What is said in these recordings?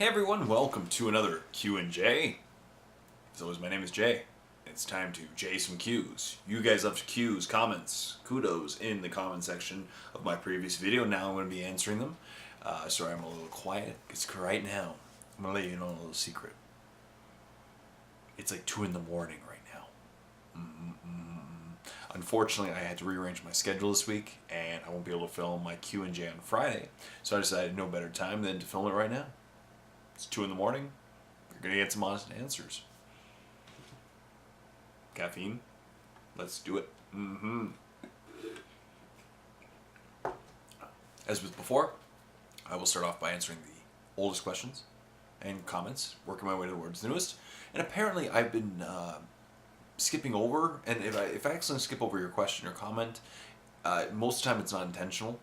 Hey everyone, welcome to another Q&J. As always, my name is Jay. It's time to J some Q's. You guys left Q's, comments, kudos in the comment section of my previous video. Now I'm going to be answering them. Sorry I'm a little quiet, because right now, I'm going to let you know a little secret. It's like 2 in the morning right now. Unfortunately, I had to rearrange my schedule this week, and I won't be able to film my Q&J on Friday, so I decided no better time than to film it right now. It's 2 in the morning. You're going to get some honest answers. Caffeine? Let's do it. As with before, I will start off by answering the oldest questions and comments, working my way towards the newest. And apparently I've been skipping over, and if I accidentally skip over your question or comment, most of the time it's not intentional.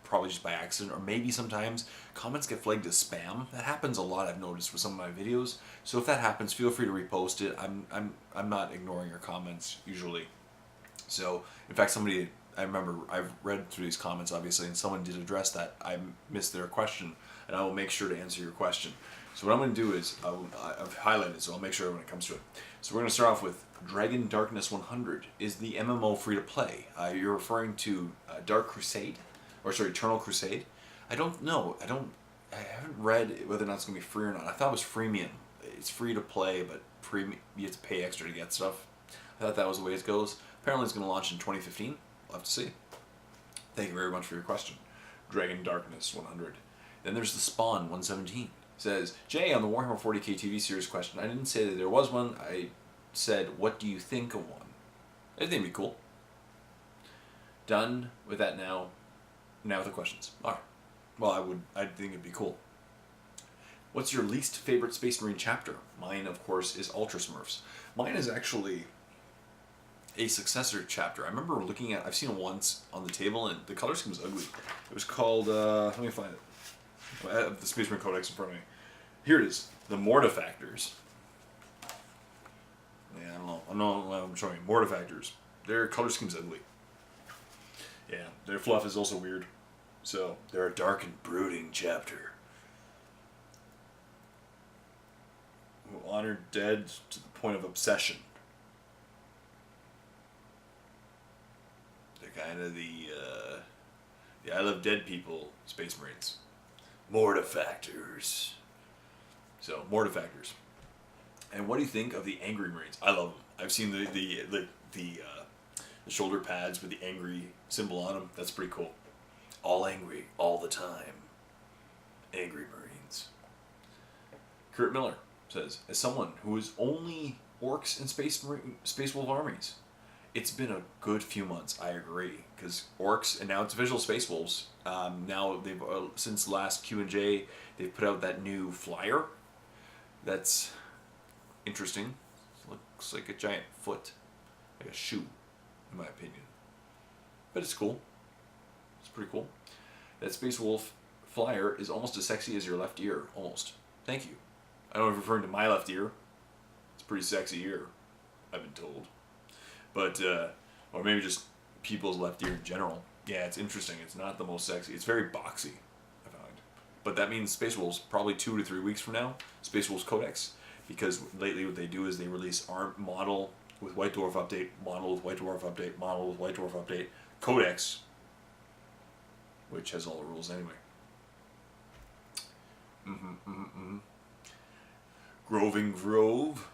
Probably just by accident, or maybe sometimes comments get flagged as spam. That happens a lot, I've noticed, with some of my videos. So if that happens, feel free to repost it. I'm not ignoring your comments usually. So in fact, I remember I've read through these comments obviously, and someone did address that I missed their question, and I will make sure to answer your question. So what I'm going to do is I've highlighted, so I'll make sure when it comes to it. So we're going to start off with Dragon Darkness 100. Is the MMO free to play? You're referring to Dark Crusade, or sorry, Eternal Crusade. I don't know. I haven't read whether or not it's going to be free or not. I thought it was freemium. It's free to play, but you have to pay extra to get stuff. I thought that was the way it goes. Apparently it's going to launch in 2015. We'll have to see. Thank you very much for your question. Dragon Darkness 100. Then there's the Spawn 117. Says, Jay, on the Warhammer 40k TV series question, I didn't say that there was one. I said, what do you think of one? I think it'd be cool. Done with that now. Now with the questions. Alright. Well, I think it'd be cool. What's your least favorite Space Marine chapter? Mine, of course, is Ultra Smurfs. Mine is actually a successor chapter. I remember I've seen it once on the table, and the color scheme was ugly. It was called, let me find it. I have the Space Marine Codex in front of me. Here it is. The Mortifactors. Yeah, I don't know. I'm showing you. Mortifactors. Their color scheme's ugly. Yeah, their fluff is also weird. So, they're a dark and brooding chapter. Who honor dead to the point of obsession. They're kind of the I love dead people Space Marines. Mortifactors. So, Mortifactors. And what do you think of the Angry Marines? I love them. I've seen the shoulder pads with the angry symbol on them. That's pretty cool. All angry, all the time. Angry Marines. Kurt Miller says, as someone who is only orcs and Space Wolf armies, it's been a good few months. I agree, because orcs, and now it's visual Space Wolves. Now they've since last Q&J, they've put out that new flyer. That's interesting. Looks like a giant foot, like a shoe, in my opinion. But it's cool. It's pretty cool. That Space Wolf flyer is almost as sexy as your left ear. Almost. Thank you. I don't know if you're referring to my left ear. It's a pretty sexy ear, I've been told. But, or maybe just people's left ear in general. Yeah, it's interesting. It's not the most sexy. It's very boxy, I find. But that means Space Wolves, probably 2 to 3 weeks from now, Space Wolves Codex. Because lately what they do is they release model with White Dwarf update, model with White Dwarf update, model with White Dwarf update, Codex, which has all the rules anyway. Groving Grove.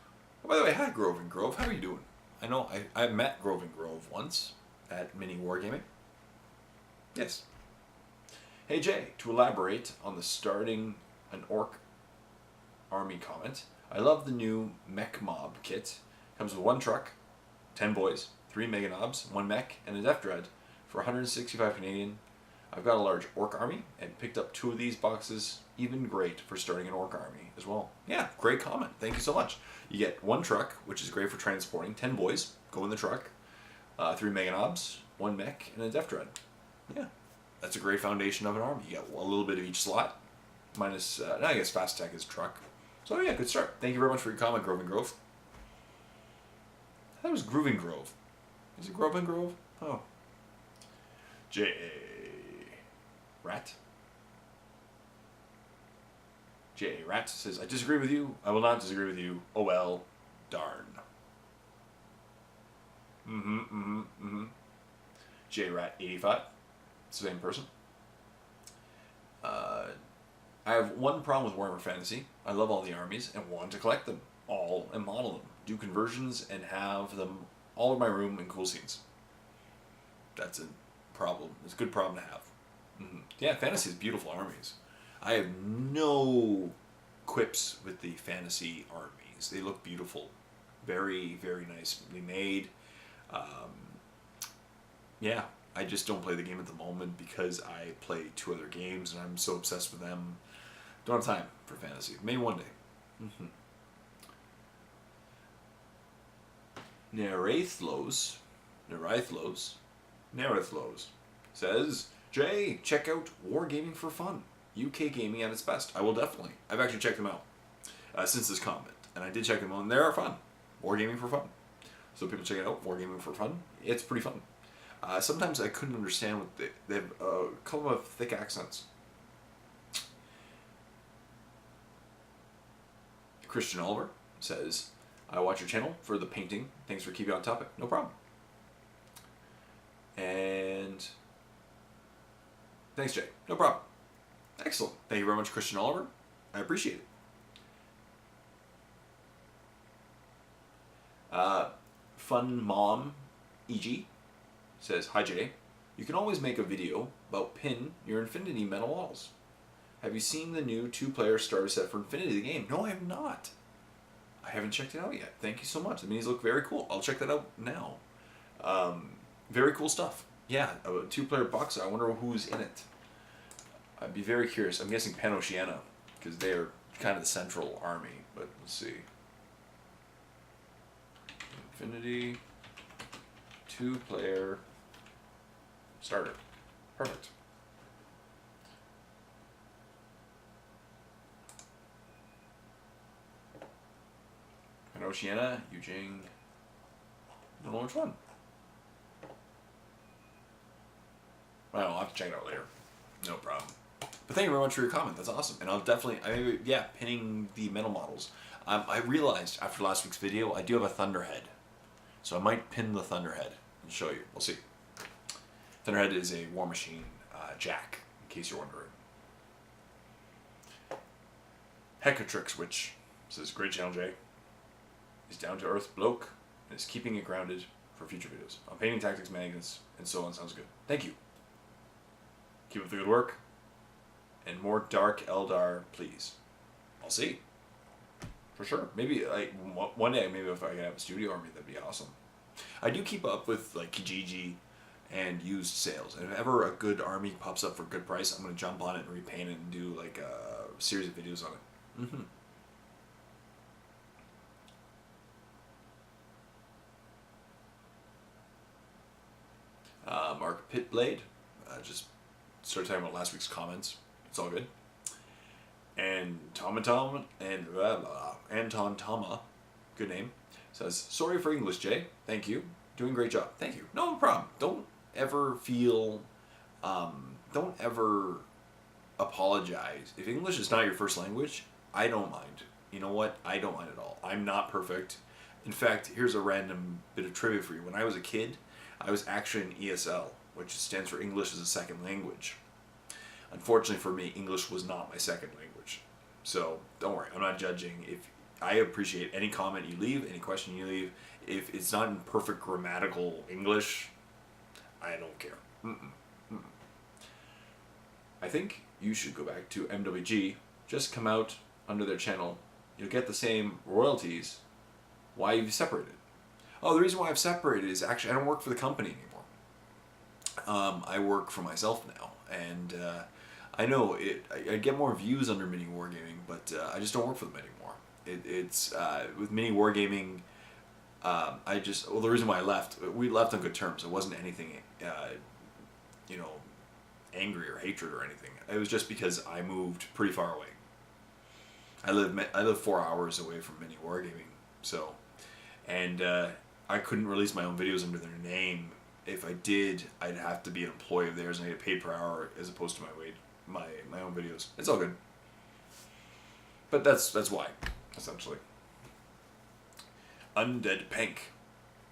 Oh, by the way, hi Groving Grove. How are you doing? I know I met Groving Grove once at Mini Wargaming. Yes. Hey Jay, to elaborate on the starting an orc army comment, I love the new mech mob kit. Comes with 1 truck, 10 boys, 3 mega knobs, 1 mech, and a death dread for 165 Canadian. I've got a large orc army and picked up 2 of these boxes. Even great for starting an orc army as well. Yeah, great comment. Thank you so much. You get 1 truck, which is great for transporting, 10 boys, go in the truck, 3 mega knobs, 1 mech, and a death dread. Yeah, that's a great foundation of an army. You got a little bit of each slot, minus, I guess fast tech is truck. So yeah, good start. Thank you very much for your comment, Grove and Grove. That was Grooving Grove. Is it Grove and Grove? Oh. J. Rat. J.A. Rat says, I disagree with you. I will not disagree with you. Oh well, darn. J. Rat 85, same person. I have one problem with Warhammer Fantasy. I love all the armies and want to collect them all and model them, do conversions, and have them all in my room in cool scenes. That's a problem. It's a good problem to have. Yeah, Fantasy is beautiful armies. I have no quips with the Fantasy armies. They look beautiful. Very, very nicely made. Yeah, I just don't play the game at the moment because I play 2 other games and I'm so obsessed with them. Don't have time for Fantasy. Maybe one day. Narithlos says, Jay, check out Wargaming for Fun. UK gaming at its best. I will definitely. I've actually checked them out since this comment. And I did check them out and they are fun. Wargaming for Fun. So people check it out. Wargaming for Fun. It's pretty fun. Sometimes I couldn't understand what they have a couple of thick accents. Christian Oliver says, I watch your channel for the painting. Thanks for keeping on topic. No problem. And thanks, Jay. No problem. Excellent. Thank you very much, Christian Oliver. I appreciate it. Fun Mom EG says, Hi Jay, you can always make a video about pin your Infinity metal walls. Have you seen the new 2-player starter set for Infinity the game? No, I have not. I haven't checked it out yet. Thank you so much. The minis look very cool. I'll check that out now. Very cool stuff. Yeah, a 2-player box. I wonder who's in it. I'd be very curious. I'm guessing Pan Oceania, because they're kind of the central army. But let's see. Infinity 2-player starter. Perfect. Pan Oceania, Eugene. Don't know which one. Well, I'll have to check it out later. No problem. But thank you very much for your comment. That's awesome. And I'll definitely, pinning the metal models. I realized after last week's video, I do have a Thunderhead. So I might pin the Thunderhead and show you. We'll see. Thunderhead is a War Machine Jack, in case you're wondering. Hecatrix, which says, great channel, Jay. He's down-to-earth bloke and is keeping it grounded for future videos. On painting tactics, magnets, and so on. Sounds good. Thank you. Keep up the good work. And more dark Eldar, please. I'll see. For sure. Maybe like one day, maybe if I could have a studio army, that'd be awesome. I do keep up with like Kijiji and used sales. And if ever a good army pops up for a good price, I'm going to jump on it and repaint it and do like a series of videos on it. Mark Pitblade. Just started talking about last week's comments. It's all good. And Tomatom and Anton Tama, good name, says, sorry for English, Jay. Thank you. Doing a great job. Thank you. No problem. Don't ever feel, don't ever apologize. If English is not your first language, I don't mind. You know what? I don't mind at all. I'm not perfect. In fact, here's a random bit of trivia for you. When I was a kid, I was actually in ESL, which stands for English as a Second Language. Unfortunately for me, English was not my second language. So don't worry, I'm not judging. If I appreciate any comment you leave, any question you leave. If it's not in perfect grammatical English, I don't care. I think you should go back to MWG. Just come out under their channel. You'll get the same royalties. Why have you separated? Oh, the reason why I've separated is actually I don't work for the company anymore. I work for myself now, and I know I get more views under Mini Wargaming, but I just don't work for them anymore. It's with Mini Wargaming. The reason why I left, we left on good terms. It wasn't anything, angry or hatred or anything. It was just because I moved pretty far away. I live 4 hours away from Mini Wargaming, so, and I couldn't release my own videos under their name. If I did, I'd have to be an employee of theirs and I get paid per hour as opposed to my own videos. It's all good. But that's why, essentially. Undead Pank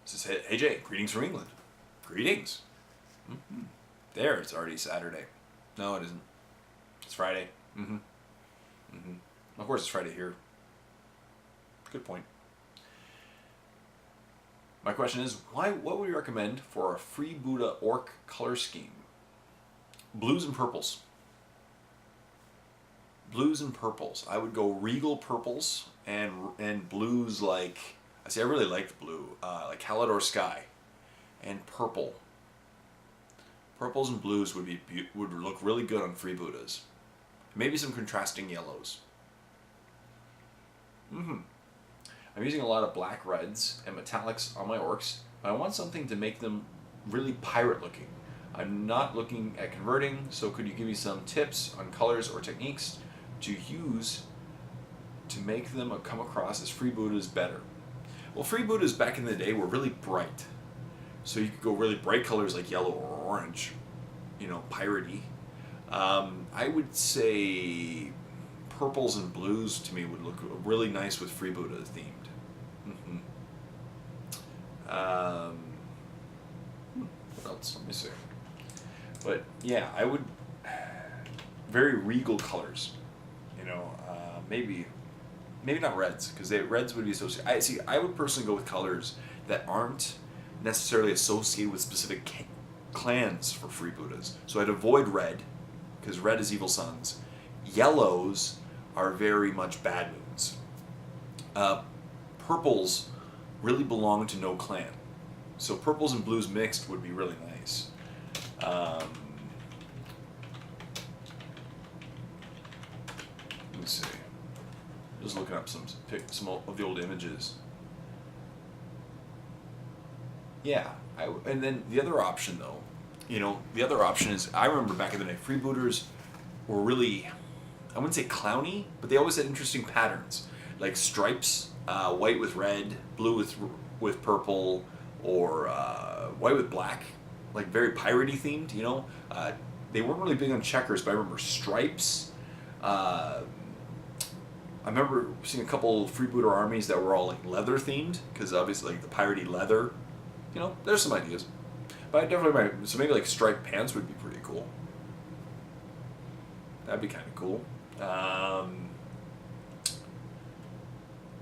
says, hey Jay, greetings from England. Greetings. Mm-hmm. There, it's already Saturday. No, it isn't. It's Friday. Mm-hmm. Mm-hmm. Of course, it's Friday here. Good point. My question is, what would you recommend for a freebooter orc color scheme? Blues and purples. Blues and purples. I would go regal purples and blues like... I really like blue. Like Halidor Sky. And purple. Purples and blues would look really good on freebooters. Maybe some contrasting yellows. Mm-hmm. I'm using a lot of black reds and metallics on my orcs, but I want something to make them really pirate looking. I'm not looking at converting, so could you give me some tips on colors or techniques to use to make them come across as freebooters better? Well, freebooters back in the day were really bright. So you could go really bright colors like yellow or orange, piratey. I would say purples and blues to me would look really nice with freebooter themed. Mm-hmm. What else? Let me see. But yeah, I would very regal colors. Maybe not reds, because reds would be associated. I would personally go with colors that aren't necessarily associated with specific clans for freebooters. So I'd avoid red, because red is evil sons. Yellows are very much bad moons. Purples really belong to no clan. So purples and blues mixed would be really nice. Let me see. Just looking up some of the old images. Yeah, and then the other option though, the other option is, I remember back in the day, freebooters were really, I wouldn't say clowny, but they always had interesting patterns, like stripes, white with red, blue with purple, or white with black, like very piratey themed. They weren't really big on checkers, but I remember stripes. I remember seeing a couple freebooter armies that were all like leather themed, because obviously like the piratey leather. There's some ideas. But I definitely might. So maybe like striped pants would be pretty cool. That'd be kind of cool.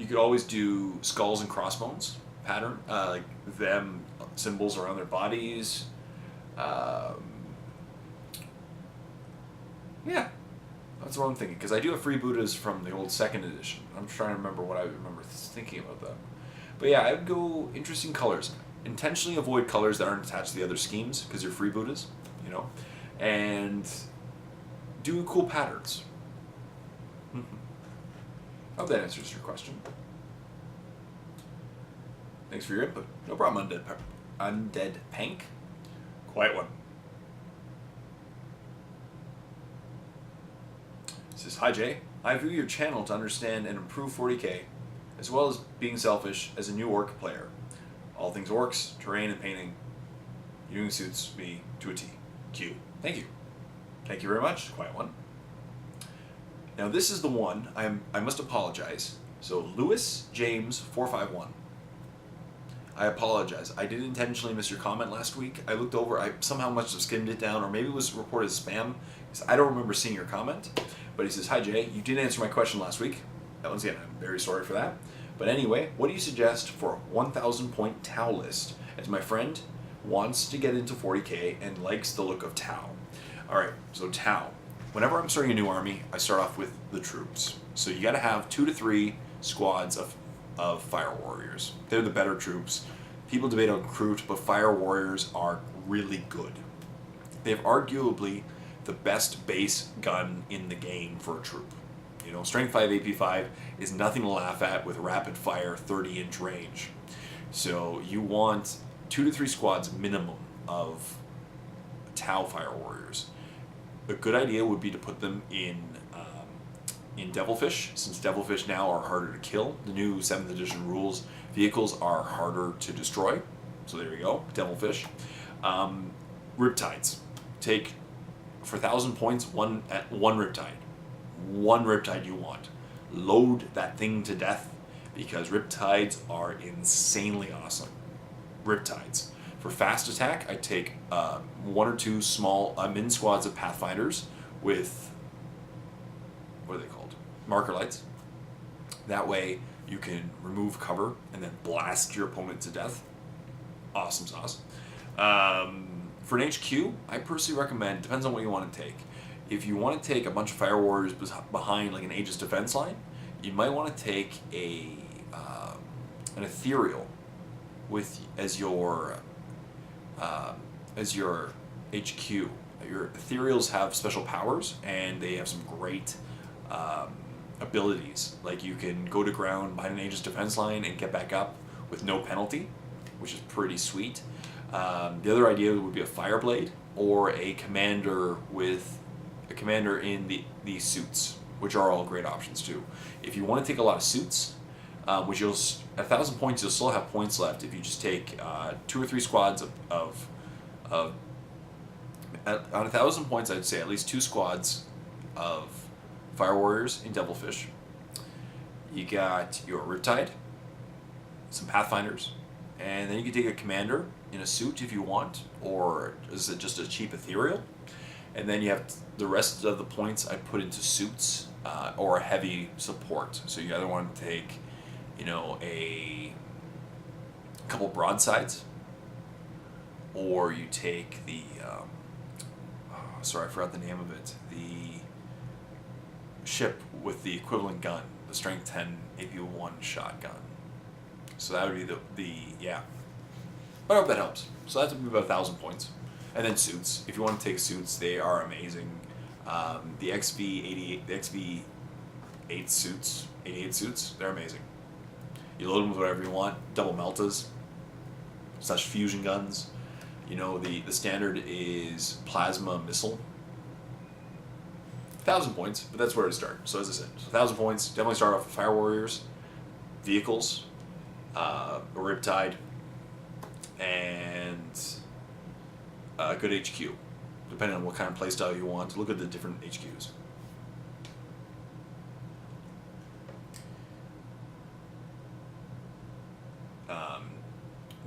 You could always do skulls and crossbones pattern, like them symbols around their bodies. Yeah, that's what I'm thinking. Because I do have freebooters from the old 2nd edition. I'm trying to remember what I remember thinking about that. But yeah, I would go interesting colors. Intentionally avoid colors that aren't attached to the other schemes, because you're freebooters, and do cool patterns. I hope that answers your question. Thanks for your input. No problem, Undead Pank. Quiet one. It says, hi Jay, I view your channel to understand and improve 40k, as well as being selfish as a new orc player. All things orcs, terrain, and painting. Viewing suits me to a T. Q. Thank you. Thank you very much, Quiet One. Now this is the one, I must apologize. So Lewis James 451. I apologize. I did intentionally miss your comment last week. I looked over, I somehow must have skimmed it down, or maybe it was reported as spam, because I don't remember seeing your comment. But he says, hi Jay, you did answer my question last week. Once again, I'm very sorry for that. But anyway, what do you suggest for a 1,000 point Tau list, as my friend wants to get into 40k and likes the look of Tau? Alright, so Tau. Whenever I'm starting a new army, I start off with the troops. So you gotta have 2 to 3 squads of fire warriors. They're the better troops. People debate on Kroot, but fire warriors are really good. They have arguably the best base gun in the game for a troop. Strength 5, AP 5 is nothing to laugh at with rapid fire 30-inch range. So you want 2 to 3 squads minimum of Tau fire warriors. A good idea would be to put them in Devilfish, since Devilfish now are harder to kill. The new 7th edition rules, vehicles are harder to destroy. So there you go, Devilfish. Riptides. Take, for 1,000 points, one Riptide. One Riptide you want. load that thing to death, because Riptides are insanely awesome. Riptides. For fast attack, I take 1 or 2 small min squads of Pathfinders with, what are they called? Marker lights. That way you can remove cover and then blast your opponent to death. Awesome sauce. For an HQ, I personally recommend, depends on what you want to take. If you want to take a bunch of Fire Warriors behind like an Aegis defense line, you might want to take an Ethereal as your HQ. Your Ethereals have special powers, and they have some great abilities. Like you can go to ground behind an Aegis defense line and get back up with no penalty, which is pretty sweet. The other idea would be a Fireblade or a commander in the suits, which are all great options too. If you want to take a lot of suits, which you'll at 1,000 points, you'll still have points left if you just take 2 or 3 squads of on 1,000 points, I'd say at least 2 squads of Fire Warriors in Devilfish. You got your Riptide, some Pathfinders, and then you can take a commander in a suit if you want, or is it just a cheap Ethereal? And then you have the rest of the points I put into suits or a heavy support. So you either want to take, a couple broadsides, or you take the sorry, I forgot the name of it. The ship with the equivalent gun, the Strength 10 AP1 shotgun. So that would be the. But I hope that helps. So that would be about 1,000 points. And then suits. If you want to take suits, they are amazing. The XV88 suits, 88 suits, they're amazing. You load them with whatever you want. Double meltas / fusion guns. The standard is plasma missile. 1,000 points, but that's where to start. So as I said, 1,000 points. Definitely start off with Fire Warriors, vehicles, a Riptide, and a good HQ, depending on what kind of playstyle you want. Look at the different HQs.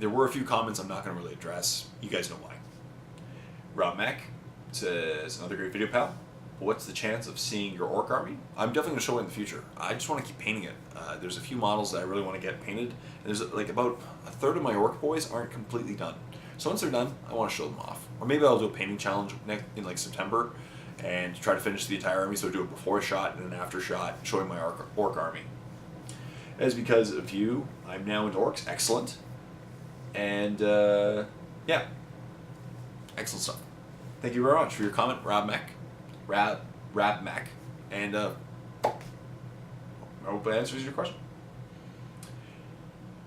There were a few comments I'm not going to really address. You guys know why. Rob Mack says, another great video, pal. What's the chance of seeing your orc army? I'm definitely going to show it in the future. I just want to keep painting it. There's a few models that I really want to get painted. And there's like about a third of my orc boys aren't completely done. So once they're done, I want to show them off. Or maybe I'll do a painting challenge in like September and try to finish the entire army. So do a before shot and an after shot showing my orc army. As because of you, I'm now into orcs. Excellent. And yeah, excellent stuff. Thank you very much for your comment, Rob Mack. Rab Mac, and I hope that answers your question.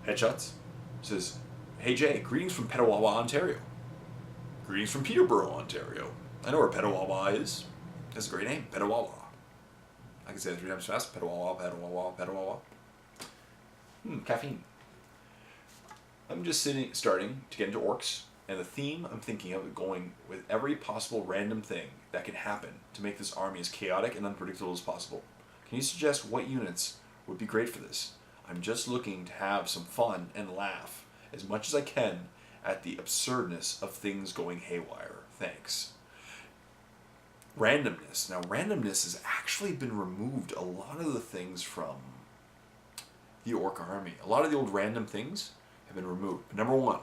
Headshots says, "Hey Jay, greetings from Petawawa, Ontario. Greetings from Peterborough, Ontario. I know where Petawawa is. That's a great name, Petawawa. I can say it 3 times fast. Petawawa, Petawawa, Petawawa. Caffeine. I'm just starting to get into orcs." And the theme I'm thinking of going with every possible random thing that can happen to make this army as chaotic and unpredictable as possible. Can you suggest what units would be great for this? I'm just looking to have some fun and laugh as much as I can at the absurdness of things going haywire. Thanks. Randomness. Now, randomness has actually been removed a lot of the things from the orc army. A lot of the old random things have been removed. But number 1,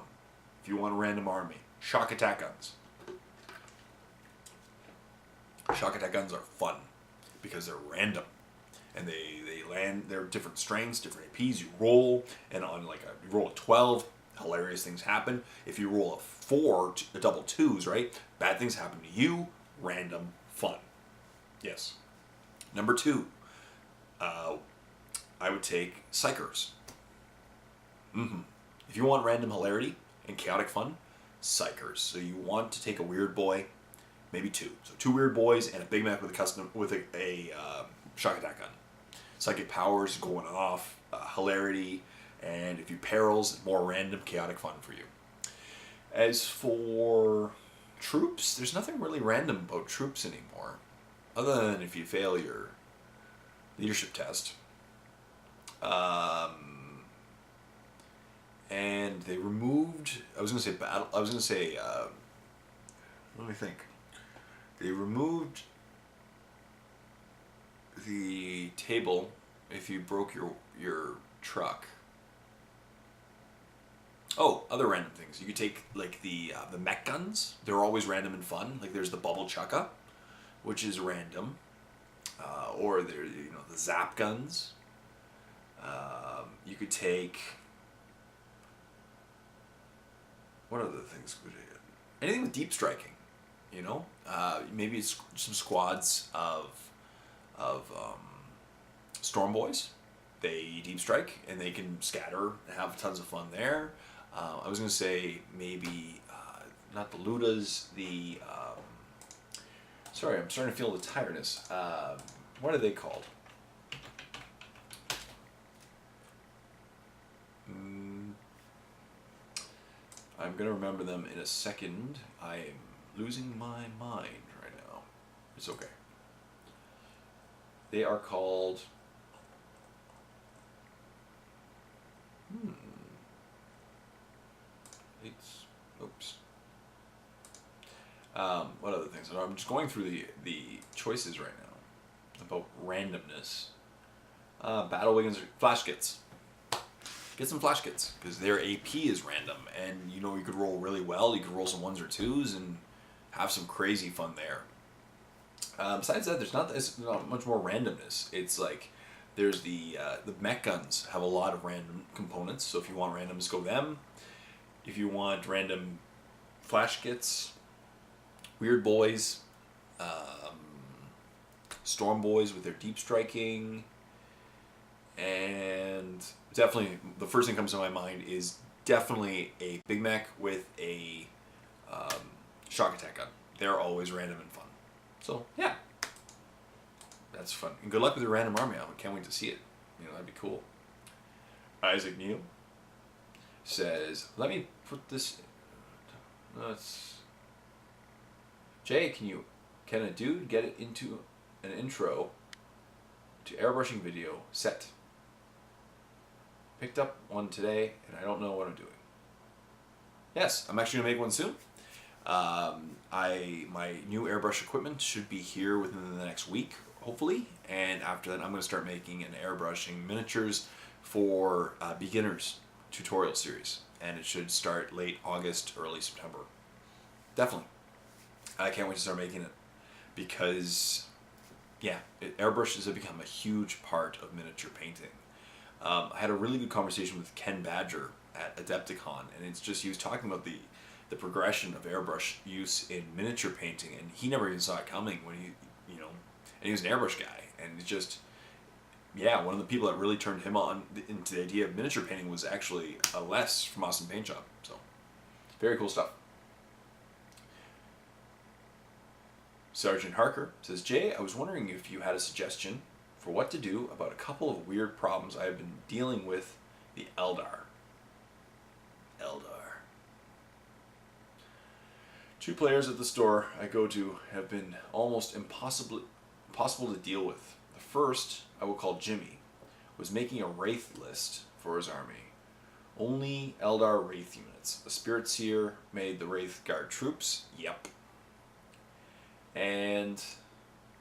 if you want a random army, shock attack guns. Shock attack guns are fun because they're random, and they land. They're different strengths, different APs. You roll, and on you roll a 12, hilarious things happen. If you roll a 4, a double 2s, right? Bad things happen to you. Random fun. Yes. Number 2, I would take Psychers. If you want random hilarity and chaotic fun, Psychers. So you want to take a weird boy, maybe 2. So 2 weird boys and a Big Mac with a shock attack gun. Psychic powers going off, hilarity, and if you perils, more random chaotic fun for you. As for troops, there's nothing really random about troops anymore, other than if you fail your leadership test. And they removed. I was gonna say battle. I was gonna say. Let me think. They removed the table if you broke your truck. Oh, other random things. You could take like the mech guns. They're always random and fun. Like there's the bubble chukka, which is random, or there the zap guns. You could take. What other things could you? Anything with deep striking, maybe it's some squads of storm boys. They deep strike and they can scatter and have tons of fun there. I was gonna say maybe not the Ludas. Sorry, I'm starting to feel the tiredness. What are they called? I'm going to remember them in a second. I am losing my mind right now. It's okay. They are called... Oops. What other things? I'm just going through the choices right now about randomness. Battle Wiggins, flash kits. Get some flash kits because their AP is random, and you could roll really well. You could roll some 1s or 2s and have some crazy fun there. Besides that, there's not much more randomness. It's like there's the mech guns have a lot of random components. So if you want randoms, go them. If you want random flash kits, weird boys, storm boys with their deep striking. And definitely, the first thing that comes to my mind is definitely a Big Mac with a shock attack gun. They're always random and fun. So, yeah. That's fun. And good luck with your random army. I can't wait to see it. That'd be cool. Isaac Neal says, let me put this... Jay, can a dude get it into an intro to airbrushing video set? Picked up one today, and I don't know what I'm doing. Yes, I'm actually gonna make one soon. My new airbrush equipment should be here within the next week, hopefully, and after that, I'm gonna start making an airbrushing miniatures for beginners tutorial series, and it should start late August, early September. Definitely, I can't wait to start making it because, yeah, airbrush has become a huge part of miniature painting. I had a really good conversation with Ken Badger at Adepticon, and he was talking about the progression of airbrush use in miniature painting, and he never even saw it coming when and he was an airbrush guy, and it's just, yeah, one of the people that really turned him on into the idea of miniature painting was actually Les from Austin Paint Shop, so very cool stuff. Sergeant Harker says, Jay, I was wondering if you had a suggestion for what to do about a couple of weird problems I have been dealing with the Eldar. 2 players at the store I go to have been almost impossible to deal with. The first, I will call Jimmy, was making a Wraith list for his army. Only Eldar Wraith units. A Spirit Seer made the Wraith Guard troops. Yep. And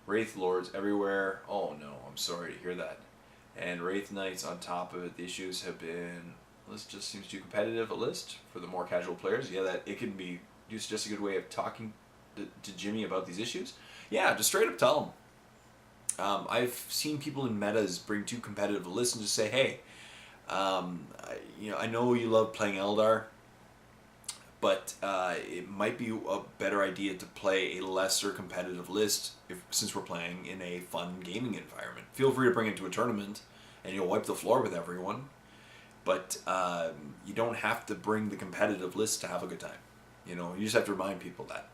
Wraith Lords everywhere. Oh no, I'm sorry to hear that. And Wraith Knights on top of it. The issues have been... This just seems too competitive a list for the more casual players. Yeah, that it can be just a good way of talking to Jimmy about these issues. Yeah, just straight up tell him. I've seen people in metas bring too competitive a list and just say, hey, I know you love playing Eldar, but it might be a better idea to play a lesser competitive list since we're playing in a fun gaming environment. Feel free to bring it to a tournament and you'll wipe the floor with everyone, but you don't have to bring the competitive list to have a good time. You just have to remind people that.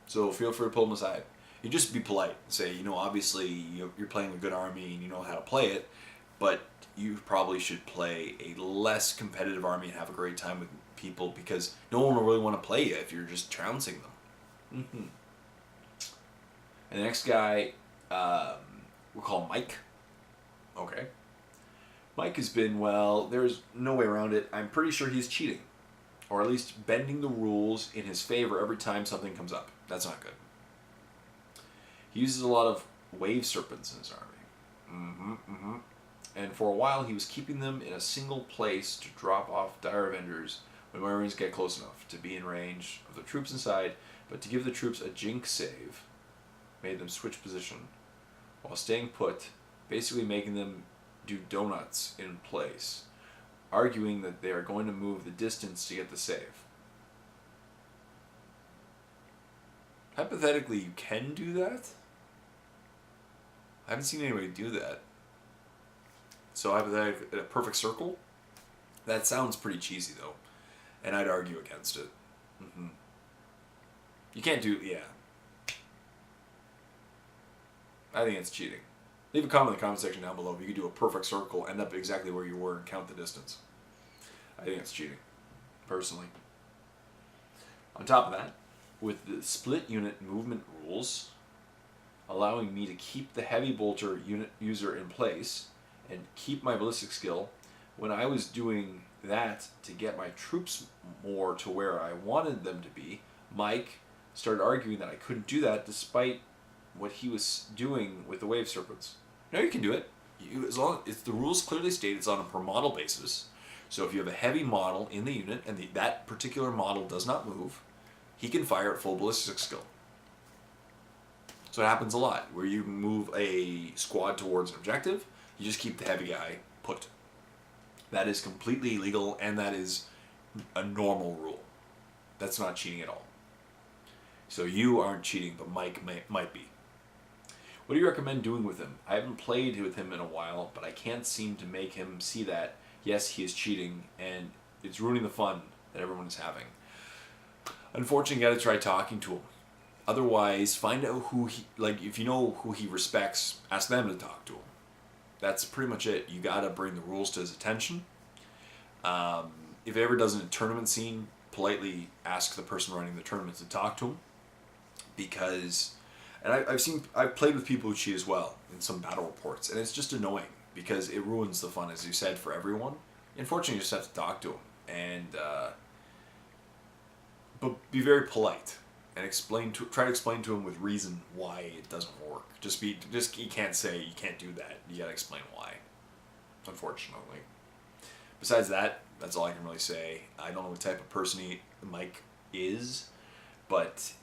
So feel free to pull them aside. You just be polite. Say, obviously you're playing a good army and you know how to play it, but you probably should play a less competitive army and have a great time with people because no one will really want to play you if you're just trouncing them. Mm-hmm. And the next guy, we'll call Mike. Okay. Mike has been, well, there's no way around it. I'm pretty sure he's cheating. Or at least bending the rules in his favor every time something comes up. That's not good. He uses a lot of wave serpents in his army. And for a while, he was keeping them in a single place to drop off dire vendors when Marines get close enough to be in range of the troops inside, but to give the troops a jinx save made them switch position while staying put, basically making them do donuts in place, arguing that they are going to move the distance to get the save. Hypothetically, you can do that. I haven't seen anybody do that. So hypothetically, a perfect circle? That sounds pretty cheesy though. And I'd argue against it. You can't do, yeah. I think it's cheating. Leave a comment in the comment section down below if you could do a perfect circle, end up exactly where you were, and count the distance. I think it's cheating, personally. On top of that, with the split unit movement rules, allowing me to keep the heavy bolter unit user in place and keep my ballistic skill, when I was doing that to get my troops more to where I wanted them to be, Mike started arguing that I couldn't do that despite what he was doing with the wave serpents. No, you can do it. As long as the rules clearly state it's on a per model basis. So if you have a heavy model in the unit and that particular model does not move, he can fire at full ballistic skill. So it happens a lot where you move a squad towards an objective, you just keep the heavy guy put. That is completely legal, and that is a normal rule. That's not cheating at all. So you aren't cheating, but Mike might be. What do you recommend doing with him? I haven't played with him in a while, but I can't seem to make him see that, yes, he is cheating, and it's ruining the fun that everyone is having. Unfortunately, you gotta try talking to him. Otherwise, find out who he, like, if you know who he respects, ask them to talk to him. That's pretty much it. You gotta bring the rules to his attention. If it ever does in a tournament scene, politely ask the person running the tournament to talk to him. Because, and I've played with people who cheat as well in some battle reports, and it's just annoying because it ruins the fun, as you said, for everyone. Unfortunately, you just have to talk to him, and but be very polite and try to explain to him with reason why it doesn't work. You can't say you can't do that. You gotta explain why. Unfortunately. Besides that, that's all I can really say. I don't know what type of person Mike is, but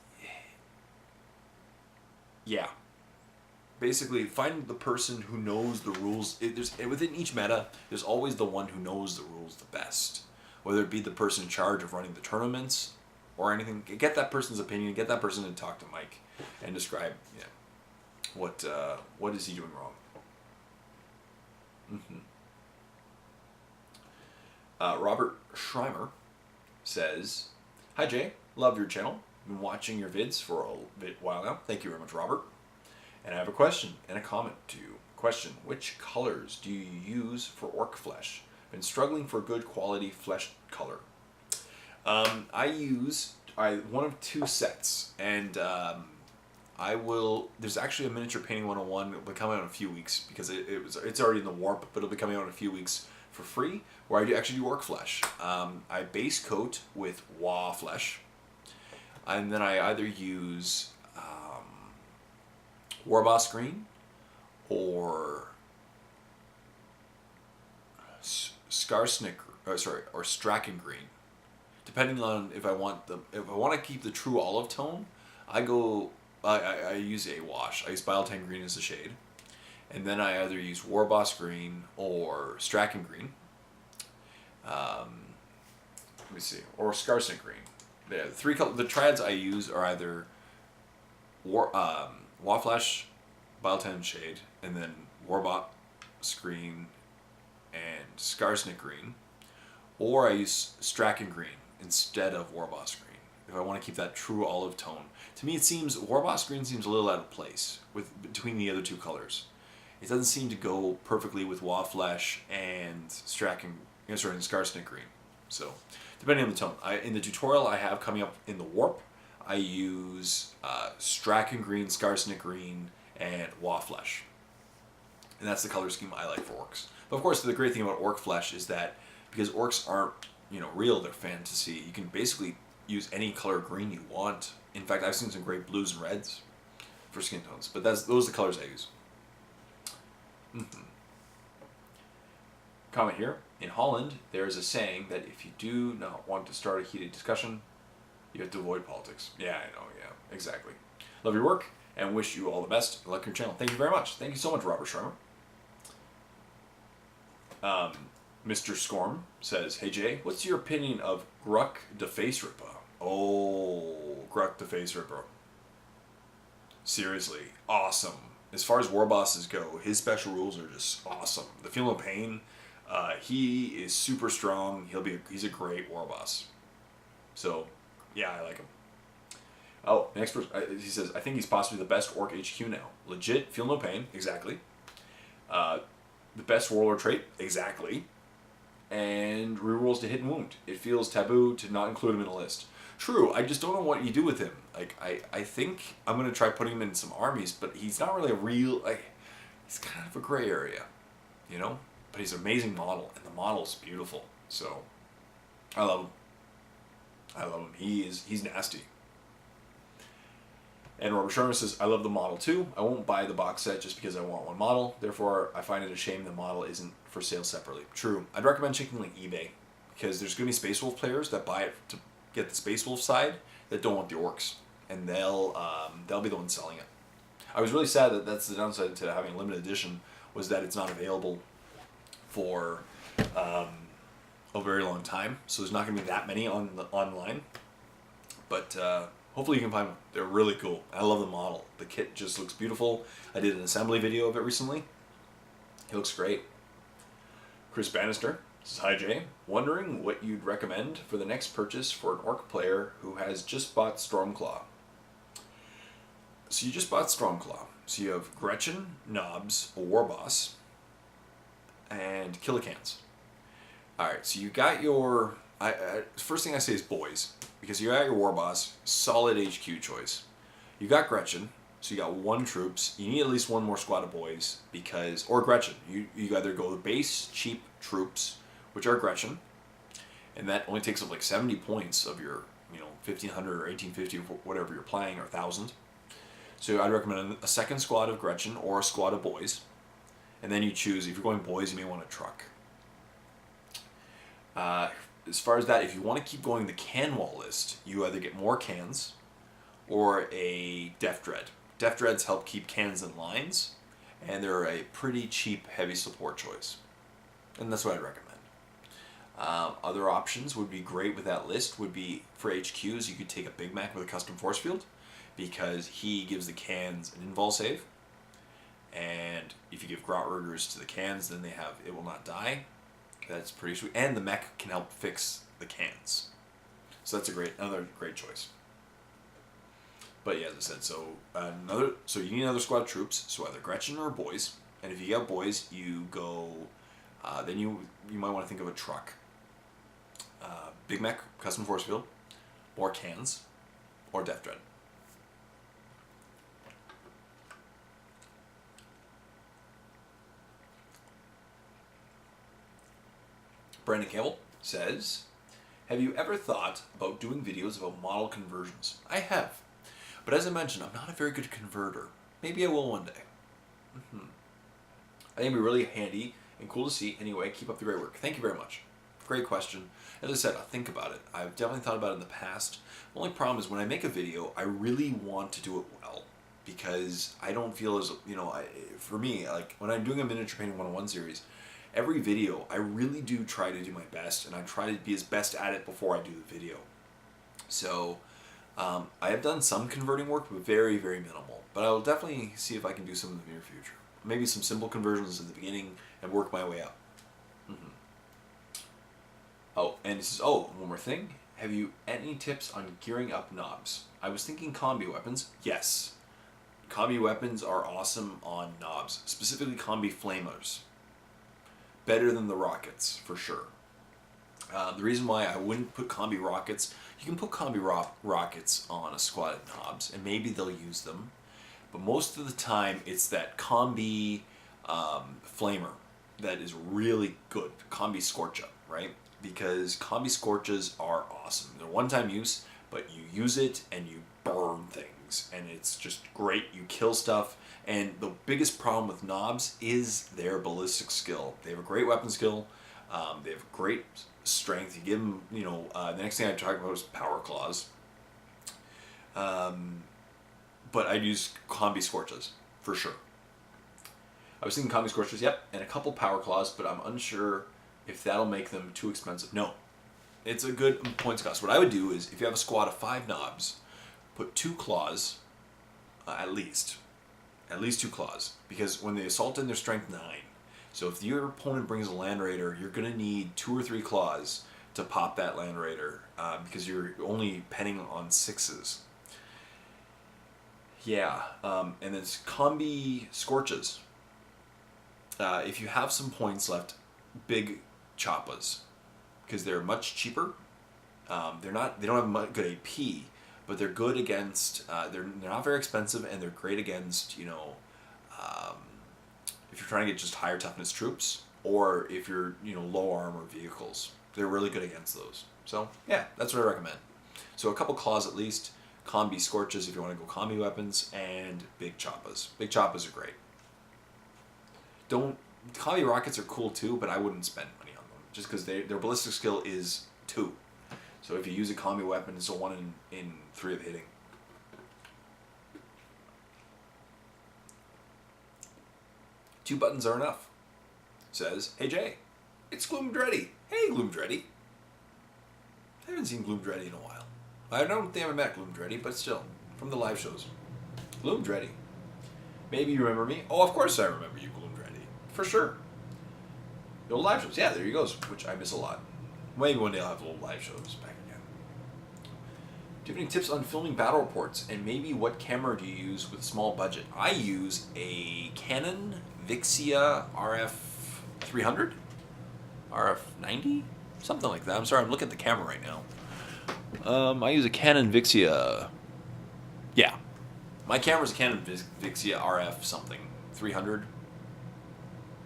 yeah. Basically, find the person who knows the rules. Within each meta, there's always the one who knows the rules the best. Whether it be the person in charge of running the tournaments or anything, get that person's opinion, get that person to talk to Mike and describe, what is he doing wrong. Robert Schreimer says, "Hi Jay, love your channel. Been watching your vids for a while now. Thank you very much, Robert. And I have a question and a comment to you. Question: which colors do you use for orc flesh? Been struggling for good quality flesh color. I use one of two sets, and there's actually a miniature painting 101. It'll be coming out in a few weeks because it's already in the warp, but it'll be coming out in a few weeks for free, where I actually do orc flesh. I base coat with WA flesh, and then I either use Warboss green or or Straken green, depending on if I want to keep the true olive tone. I use a wash. I use Bile-10 green as a shade, and then I either use Warboss green or Straken green. Let me see, or Skarsnik green. Yeah, the triads I use are either Waflash, Bile-10 shade, and then Warboss green and Skarsnik green, or I use Straken green instead of Warboss green if I want to keep that true olive tone. To me, it seems Warboss green seems a little out of place between the other two colors. It doesn't seem to go perfectly with Waflash and Skarsnik green. So, depending on the tone. In the tutorial I have coming up in the warp, I use Straken green, Skarsnik green, and Waflash. And that's the color scheme I like for orcs. But of course, the great thing about orc flesh is that because orcs aren't, real, they're fantasy, you can basically use any color green you want. In fact, I've seen some great blues and reds for skin tones, but those are the colors I use. Comment here. In Holland, there is a saying that if you do not want to start a heated discussion, you have to avoid politics. Yeah, I know, yeah, exactly. Love your work, and wish you all the best. Like your channel. Thank you very much. Thank you so much, Robert Sharma. Mr. Scorm says, hey Jay, what's your opinion of Gruck the Face Ripper? Oh, Gruck the Face Ripper. Seriously, awesome. As far as war bosses go, his special rules are just awesome. The Feeling of Pain, he is super strong. He's a great war boss. So, yeah, I like him. Oh, next person, he says, I think he's possibly the best Orc HQ now. Legit, Feel No Pain, exactly. The best warlord trait, exactly. And rerolls to hit and wound. It feels taboo to not include him in a list. True, I just don't know what you do with him. Like, I think I'm going to try putting him in some armies, but he's not really a real, he's kind of a gray area, But he's an amazing model, and the model's beautiful. So, I love him. He's nasty. And Robert Sherman says, I love the model too. I won't buy the box set just because I want one model. Therefore, I find it a shame the model isn't for sale separately. True. I'd recommend checking eBay, because there's going to be Space Wolf players that buy it to get the Space Wolf side that don't want the orcs, and they'll be the ones selling it. I was really sad that that's the downside to having a limited edition, was that it's not available for a very long time. So there's not going to be that many online, but hopefully you can find them. They're really cool. I love the model. The kit just looks beautiful. I did an assembly video of it recently. It looks great. Chris Bannister says, hi Jay, wondering what you'd recommend for the next purchase for an orc player who has just bought Stormclaw. So you just bought Stormclaw. So you have Gretchen, Knobs, a war boss, and Killicans. Alright, so you got your... first thing I say is boys, because you got your war boss, solid HQ choice. You got Gretchen, so you got 1 troops. You need at least 1 more squad of boys, because... Or Gretchen. You either go the base cheap troops, which are Gretchen, and that only takes up like 70 points of your, 1500 or 1850, or whatever you're playing, or 1000. So I'd recommend a second squad of Gretchen or a squad of boys. And then you choose, if you're going boys, you may want a truck. As far as that, if you want to keep going the can wall list, you either get more cans or a Def Dread. Def Dreads help keep cans in lines, and they're a pretty cheap, heavy support choice. And that's what I'd recommend. Other options would be great with that list would be, for HQs, you could take a Big Mac with a custom force field, because he gives the cans an invul save. And if you give Grotruggers to the cans, then it will not die. That's pretty sweet. And the mech can help fix the cans. So that's another great choice. But yeah, as I said, so you need another squad of troops, so either Gretchen or boys. And if you got boys, you go, then you might want to think of a truck. Big Mech, custom force field, or cans, or Death Dread. Brandon Campbell says, have you ever thought about doing videos about model conversions? I have. But as I mentioned, I'm not a very good converter. Maybe I will one day. I think it'd be really handy and cool to see. Anyway, keep up the great work. Thank you very much. Great question. As I said, I'll think about it. I've definitely thought about it in the past. The only problem is when I make a video, I really want to do it well. Because I don't feel as, for me, like when I'm doing a miniature painting 101 series, every video, I really do try to do my best, and I try to be as best at it before I do the video. So, I have done some converting work, but very, very minimal. But I will definitely see if I can do some in the near future. Maybe some simple conversions at the beginning and work my way up. Oh, and it says, one more thing. Have you any tips on gearing up knobs? I was thinking combi weapons. Yes. Combi weapons are awesome on knobs, specifically combi flamers. Better than the rockets, for sure. The reason why I wouldn't put combi rockets, you can put combi rockets on a squad of knobs, and maybe they'll use them. But most of the time, it's that combi flamer that is really good. Combi Scorcha, right? Because Combi Scorches are awesome. They're one-time use, but you use it and you burn things, and it's just great. You kill stuff, and the biggest problem with knobs is their ballistic skill. They have a great weapon skill. They have great strength. You give them, the next thing I talk about is power claws. But I'd use Combi Scorches for sure. I was thinking Combi Scorches, yep, and a couple power claws, but I'm unsure if that'll make them too expensive. No, it's a good points cost. What I would do is, if you have a squad of 5 knobs, put 2 claws, at least 2 claws, because when they assault in, their strength 9. So if your opponent brings a Land Raider, you're going to need 2 or 3 claws to pop that Land Raider, because you're only penning on 6s. Yeah, and then it's Combi Scorches. If you have some points left, big Choppas, because they're much cheaper. They don't have good AP, but they're good against. They're not very expensive, and they're great against if you're trying to get just higher toughness troops, or if you're low armor vehicles. They're really good against those. So yeah, that's what I recommend. So a couple claws at least. Combi Scorches if you want to go combi weapons, and big Choppas. Big Choppas are great. Combi rockets are cool too, but I wouldn't spend money on them just because their ballistic skill is 2. So if you use a combi weapon, it's a 1 in 3 of hitting. Two buttons are enough. Says, hey Jay, it's Gloomdreddy. Hey Gloomdreddy. I haven't seen Gloomdreddy in a while. I don't think I ever met Gloomdreddy, but still, from the live shows. Gloomdreddy. Maybe you remember me. Oh, of course I remember you, Gloomdreddy. For sure. The old live shows. Yeah, there he goes, which I miss a lot. Maybe one day I'll have old live shows back again. Do you have any tips on filming battle reports? And maybe what camera do you use with small budget? I use a Canon Vixia RF 300? RF 90? Something like that. I'm sorry, I'm looking at the camera right now. I use a Canon Vixia. Yeah. My camera's a Canon Vixia RF something. 300.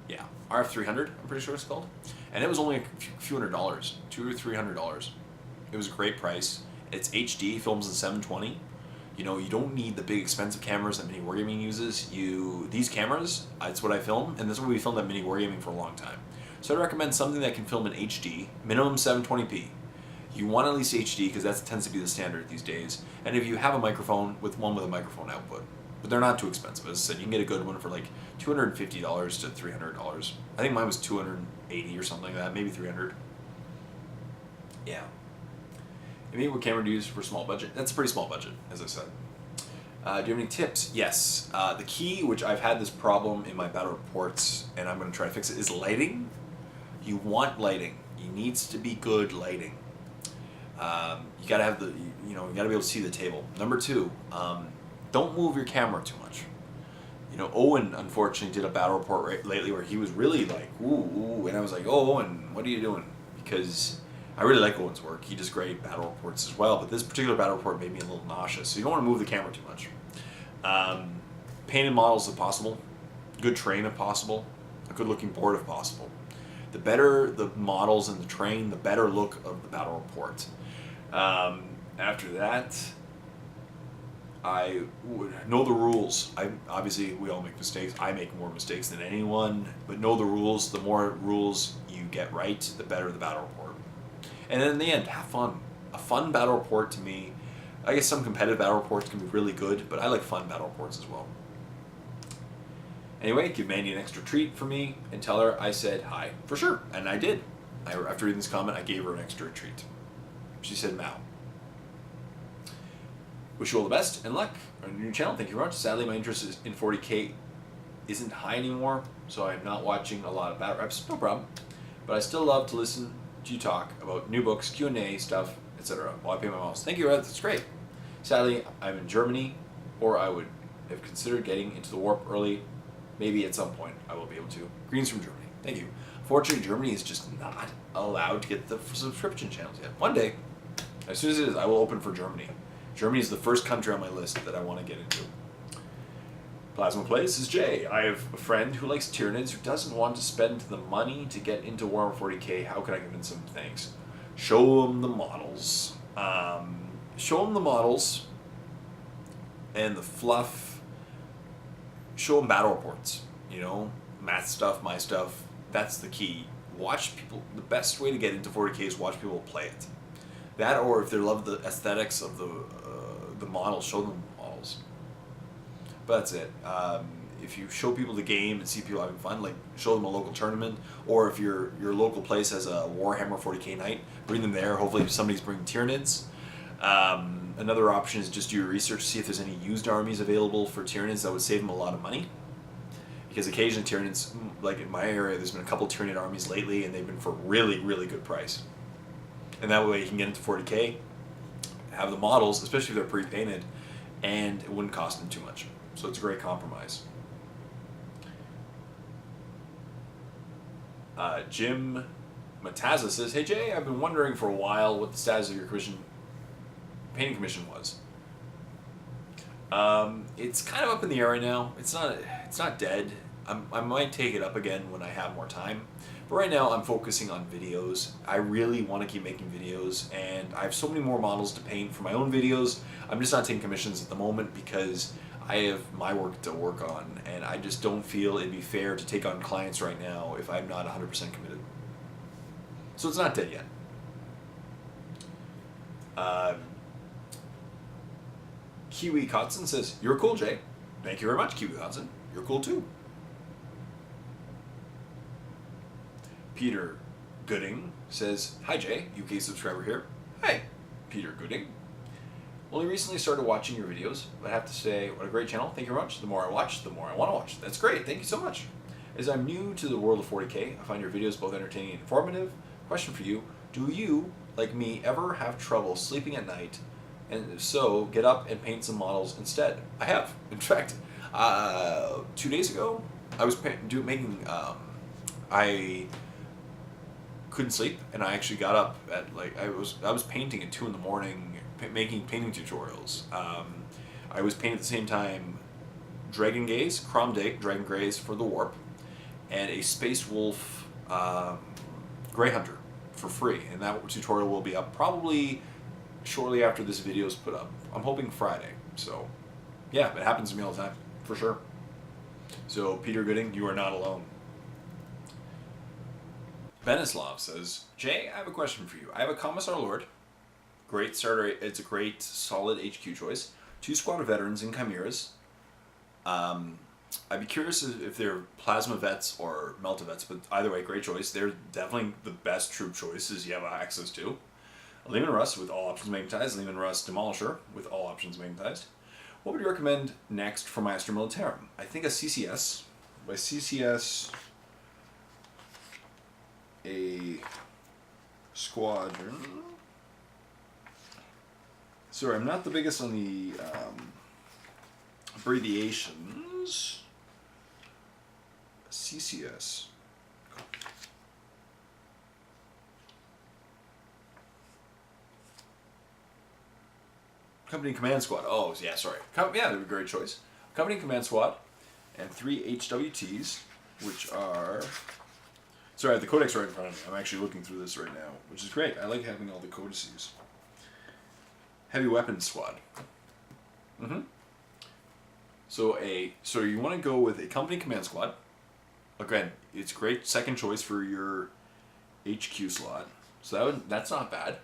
Yeah. RF 300, I'm pretty sure it's called. And it was only a few $100. $200 or $300. It was a great price. It's HD, films in 720. You don't need the big expensive cameras that Mini Wargaming uses. These cameras, it's what I film, and this is what we filmed at Mini Wargaming for a long time. So I'd recommend something that can film in HD, minimum 720p. You want at least HD because that tends to be the standard these days. And if you have a microphone, with a microphone output. But they're not too expensive. As I said, you can get a good one for like $250 to $300. I think mine was $280 or something like that, maybe $300. Yeah. And maybe what camera do you use for small budget? That's a pretty small budget, as I said. Do you have any tips? Yes. The key, which I've had this problem in my battle reports, and I'm going to try to fix it, is lighting. You want lighting. It needs to be good lighting. You gotta have you gotta be able to see the table. Number 2, don't move your camera too much. Owen unfortunately did a battle report lately where he was really like, ooh, and I was like, oh, Owen, what are you doing? Because I really like Owen's work. He does great battle reports as well, but this particular battle report made me a little nauseous. So you don't want to move the camera too much. Painted models if possible, good terrain if possible, a good looking board if possible. The better the models and the terrain, the better look of the battle report. After that, I would know the rules. Obviously, we all make mistakes. I make more mistakes than anyone, but know the rules. The more rules you get right, the better the battle report. And then in the end, have fun. A fun battle report to me, I guess some competitive battle reports can be really good, but I like fun battle reports as well. Anyway, give Mandy an extra treat for me and tell her I said hi. For sure. And I did. After reading this comment, I gave her an extra treat. She said Mao. Wish you all the best and luck on your new channel. Thank you very much. Sadly, my interest in 40K isn't high anymore, so I'm not watching a lot of battle reps. No problem. But I still love to listen to you talk about new books, Q&A stuff, etc. while I pay my bills. Thank you, Red. That's great. Sadly, I'm in Germany, or I would have considered getting into the warp early. Maybe at some point I will be able to. Greens from Germany. Thank you. Unfortunately, Germany is just not allowed to get the subscription channels yet. One day, as soon as it is, I will open for Germany. Germany is the first country on my list that I want to get into. Plasma Plays says, Jay, I have a friend who likes Tyranids who doesn't want to spend the money to get into Warhammer 40k. How can I convince him? Thanks. Show him the models. Show him the models and the fluff. Show him battle reports. You know, Matt's stuff, my stuff. That's the key. Watch people. The best way to get into 40k is watch people play it. That, or if they love the aesthetics of the models, show them the models. But that's it. If you show people the game and see people having fun, like show them a local tournament, or if your local place has a Warhammer 40k night, bring them there. Hopefully somebody's bringing Tyranids. Another option is just do your research, see if there's any used armies available for Tyranids that would save them a lot of money. Because occasionally Tyranids, like in my area, there's been a couple Tyranid armies lately, and they've been for really, really good price. And that way you can get into 40k, have the models, especially if they're pre-painted, and it wouldn't cost them too much. So it's a great compromise. Jim Matazza says, hey Jay, I've been wondering for a while what the status of your painting commission was. It's kind of up in the air right now. It's not dead. I might take it up again when I have more time. But right now I'm focusing on videos. I really want to keep making videos, and I have so many more models to paint for my own videos. I'm just not taking commissions at the moment because I have my work to work on, and I just don't feel it'd be fair to take on clients right now if I'm not 100% committed. So it's not dead yet. Kiwi Kotson says, you're cool, Jay. Thank you very much, Kiwi Kotson. You're cool too. Peter Gooding says, hi Jay, UK subscriber here. Hi, Peter Gooding. Only recently started watching your videos, but I have to say, what a great channel. Thank you very much. The more I watch, the more I want to watch. That's great. Thank you so much. As I'm new to the world of 40k, I find your videos both entertaining and informative. Question for you, do you, like me, ever have trouble sleeping at night? And if so, get up and paint some models instead? I have. In fact, 2 days ago, I was I couldn't sleep, and I actually got up at I was painting at 2 a.m, making painting tutorials. I was painting at the same time Dragon Gaze, Dragon Graze for the Warp, and a Space Wolf Grey Hunter for free, and that tutorial will be up probably shortly after this video is put up. I'm hoping Friday. So yeah, it happens to me all the time, for sure. So Peter Gooding, you are not alone. Benislav says, Jay, I have a question for you. I have a Commissar Lord. Great starter. It's a great, solid HQ choice. 2 squad of veterans and chimeras. I'd be curious if they're plasma vets or melta vets, but either way, great choice. They're definitely the best troop choices you have access to. Lehman Russ with all options magnetized. Lehman Russ Demolisher with all options magnetized. What would you recommend next for my Astra Militarum? I think a CCS. By CCS, a squadron. Sorry, I'm not the biggest on the abbreviations. CCS. Company Command Squad. Oh, yeah, sorry. Yeah, that'd be a great choice. Company Command Squad and 3 HWTs, which are... Sorry, I have the codex right in front of me. I'm actually looking through this right now, which is great. I like having all the codices. Heavy Weapons Squad. So you want to go with a Company Command Squad. Again, it's great second choice for your HQ slot. So that's not bad.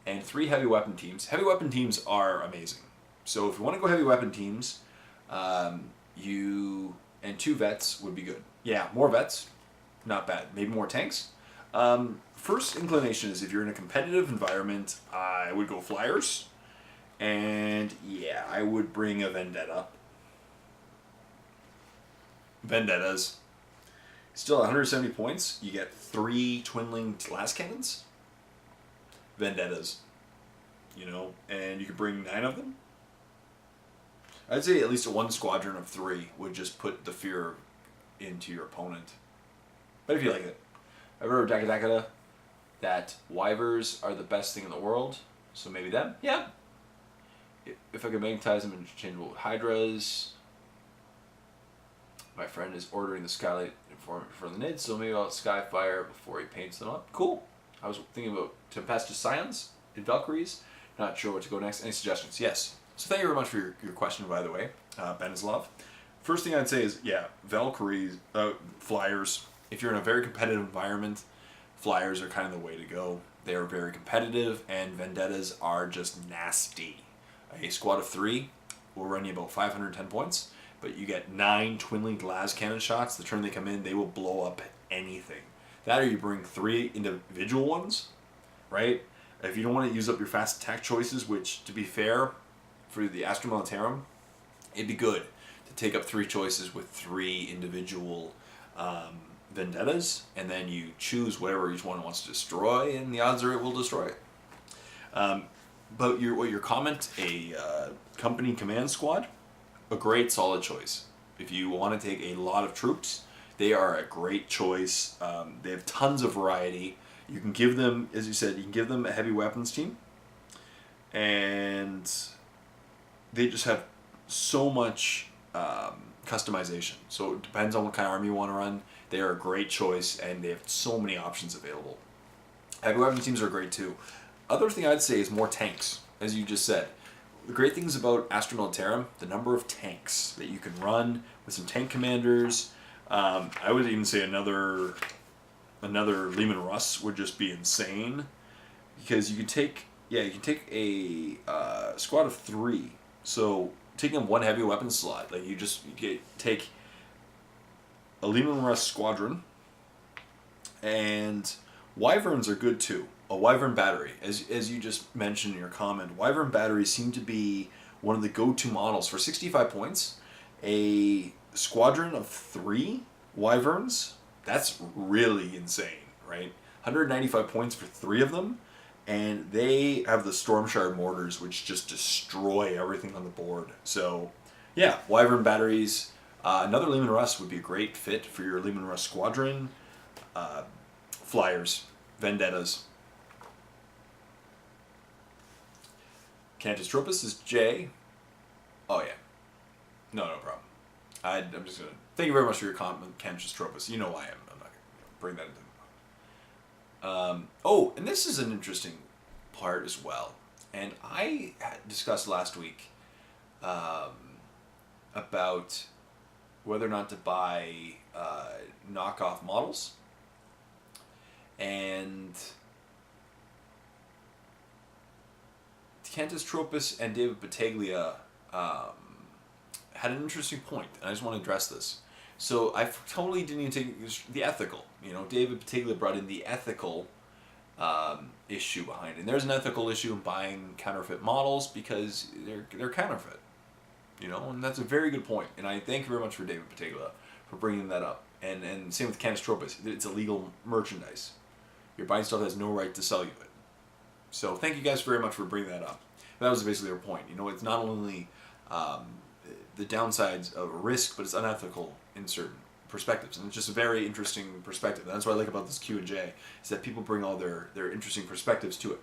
And 3 heavy weapon teams. Heavy weapon teams are amazing. So if you want to go heavy weapon teams, and 2 vets would be good. Yeah, more vets, not bad. Maybe more tanks. First inclination is if you're in a competitive environment, I would go flyers. And yeah, I would bring a Vendetta. Vendettas. Still 170 points. You get 3 twinling las cannons. Vendettas, and you could bring 9 of them. I'd say at least 1 squadron of 3 would just put the fear into your opponent. But if you like it. I've heard Dakadakada that Wyvers are the best thing in the world, so maybe them. Yeah. If I could magnetize them interchangeable with Hydras. My friend is ordering the skylight for the NID, so maybe I'll Skyfire before he paints them up. Cool. I was thinking about Tempestuous Scions in Valkyries. Not sure what to go next. Any suggestions? Yes. So thank you very much for your question, by the way, Benislav. First thing I'd say is, yeah, Valkyries, Flyers. If you're in a very competitive environment, Flyers are kind of the way to go. They are very competitive, and Vendettas are just nasty. A squad of 3 will run you about 510 points, but you get 9 twin-linked las cannon shots. The turn they come in, they will blow up anything. That, or you bring 3 individual ones, right? If you don't want to use up your fast attack choices, which, to be fair, for the Astra Militarum, it'd be good to take up 3 choices with 3 individual Vendettas, and then you choose whatever each one wants to destroy, and the odds are it will destroy it. But your comment, a company command squad, a great solid choice. If you want to take a lot of troops, they are a great choice. They have tons of variety. You can give them, as you said, you can give them a heavy weapons team, and they just have so much customization. So it depends on what kind of army you want to run. They are a great choice, and they have so many options available. Heavy weapons teams are great too. Other thing I'd say is more tanks, as you just said. The great things about Astra Militarum, the number of tanks that you can run with some tank commanders. I would even say another Lehman Russ would just be insane, because you can take a squad of 3. So taking up 1 heavy weapon slot, like you take a Lehman Russ squadron, and Wyverns are good too. A Wyvern battery, as you just mentioned in your comment, Wyvern batteries seem to be one of the go-to models for 65 points. A squadron of 3 Wyverns, that's really insane, right? 195 points for 3 of them, and they have the Storm Shard mortars, which just destroy everything on the board. So, yeah, Wyvern batteries. Another Lehman Russ would be a great fit for your Lehman Russ squadron. Flyers, Vendettas. Cantus Tropus is J. Oh, yeah. No problem. I'm just going to... Thank you very much for your comment, Cantus Tropus. You know why I'm not going to bring that into... Oh, and this is an interesting part as well. And I discussed last week about whether or not to buy knockoff models. And Cantus Tropus and David Battaglia had an interesting point, and I just want to address this. So I totally didn't even take the ethical. David Battaglia brought in the ethical issue behind it. And there's an ethical issue in buying counterfeit models because they're counterfeit. And that's a very good point. And I thank you very much for David Battaglia for bringing that up. And same with Cantus Tropus. It's illegal merchandise. You're buying stuff that has no right to sell you it. So thank you guys very much for bringing that up. That was basically their point. It's not only the downsides of a risk, but it's unethical in certain perspectives. And it's just a very interesting perspective. And that's what I like about this Q&J, is that people bring all their interesting perspectives to it.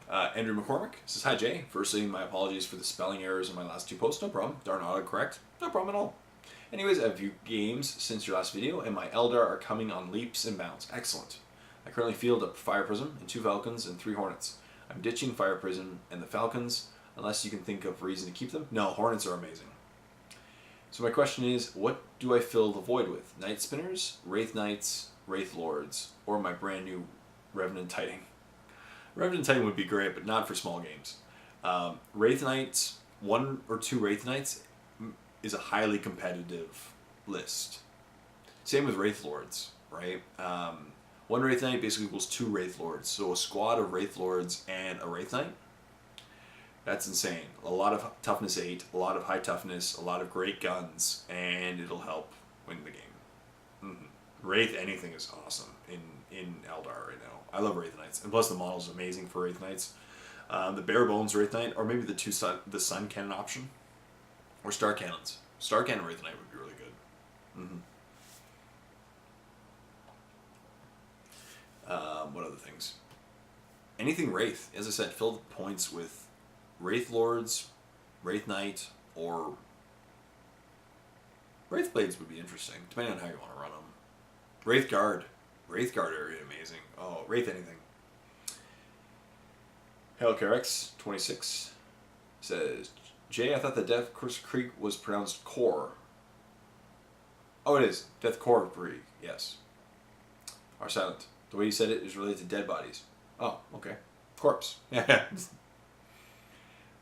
Andrew McCormick says, "Hi Jay, firstly my apologies for the spelling errors in my last 2 posts. No problem. Darn autocorrect. No problem at all. Anyways, I have viewed games since your last video, and my Eldar are coming on leaps and bounds. Excellent. I currently field a Fire Prism and 2 Falcons and 3 Hornets. I'm ditching Fire Prism and the Falcons, unless you can think of reason to keep them. No, Hornets are amazing. So my question is, what do I fill the void with? Night Spinners, Wraith Knights, Wraith Lords, or my brand new Revenant Titan? Revenant Titan would be great, but not for small games. Wraith Knights, 1 or 2 Wraith Knights is a highly competitive list. Same with Wraith Lords, right? 1 Wraith Knight basically equals 2 Wraith Lords. So a squad of Wraith Lords and a Wraith Knight, that's insane. A lot of toughness 8, a lot of high toughness, a lot of great guns, and it'll help win the game. Wraith anything is awesome in Eldar right now. I love Wraith Knights, and plus the model is amazing for Wraith Knights. The bare bones Wraith Knight, or maybe the Sun Cannon option, or Star Cannons. Star Cannon Wraith Knight would be really good. What other things? Anything Wraith. As I said, fill the points with Wraith Lords, Wraith Knight or Wraith Blades would be interesting, depending on how you want to run them. Wraith Guard. Wraith Guard are amazing. Oh, Wraith anything. Hellcarex 26 says, Jay, I thought the Death Creek was pronounced core. Oh, it is. Death Core Creek, yes. Are silent. The way you said it is related to dead bodies. Oh, okay. Corpse. Yeah.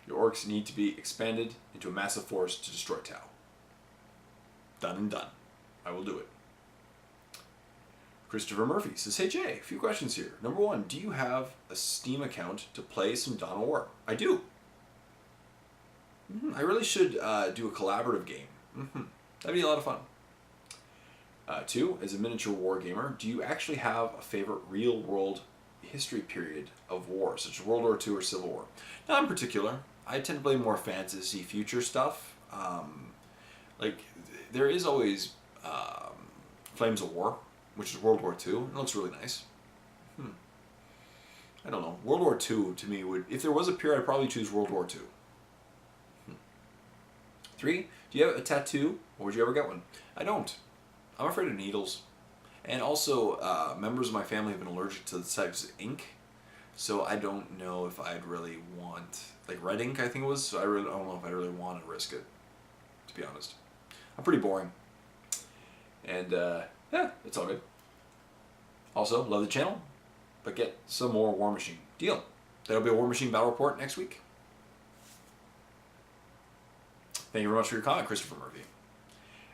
Your orcs need to be expanded into a massive force to destroy Tau. Done and done. I will do it. Christopher Murphy says, hey Jay, a few questions here. Number one, do you have a Steam account to play some Dawn of War? I do. I really should do a collaborative game. That'd be a lot of fun. Two, as a miniature war gamer, do you actually have a favorite real-world history period of war, such as World War II or Civil War? Not in particular. I tend to play more fantasy future stuff. Like, there is always Flames of War, which is World War II. It looks really nice. I don't know. World War II, to me, would... If there was a period, I'd probably choose World War II. Three, do you have a tattoo, or would you ever get one? I don't. I'm afraid of needles. And also, members of my family have been allergic to the types of ink, so I don't know if I'd really want... Like red ink, I think it was, so I don't know if I really want to risk it, to be honest. I'm pretty boring. And, yeah, it's all good. Also, love the channel, but get some more War Machine. Deal. That'll be a War Machine battle report next week. Thank you very much for your comment, Christopher Murphy.